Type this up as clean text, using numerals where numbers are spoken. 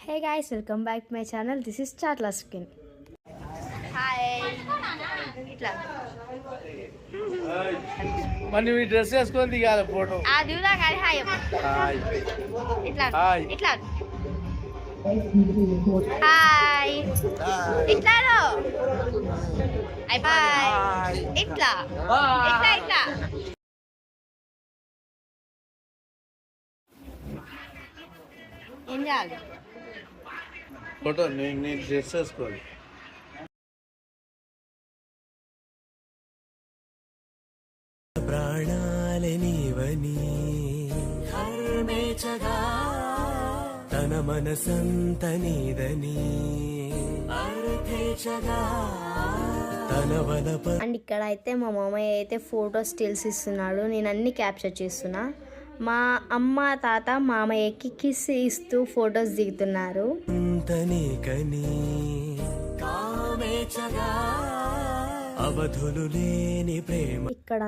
Hey guys, welcome back to my channel. This is Chatla Skin. Hi. ఇట్లా మరి మీ dress వేసుకొని దిగాలి photo. ఆ దిగుదా కానీ హాయ్ హాయ్. ఇట్లా హాయ్. ఇట్లా హాయ్ ఇట్లా హాయ్ ఇట్లా ఇట్లా ఇట్లా ఏం చేయాలి ఫోటో నేను డ్రెస్ వేసుకోవాలి. ప్రాణాలనివని హర్మేచగా తన మనసంత నీదని అర్థేచగా తన వలప. అండ్ ఇక్కడ అయితే మా మామయ్య అయితే ఫోటో స్టిల్స్ ఇస్తున్నాడు, నేను అన్ని క్యాప్చర్ చేస్తున్నా. మా అమ్మ తాత మామయ్యకి కిస్ ఇస్తూ ఫొటోస్ దిగుతున్నారు. అవధులు లేని ప్రేమ ఇక్కడ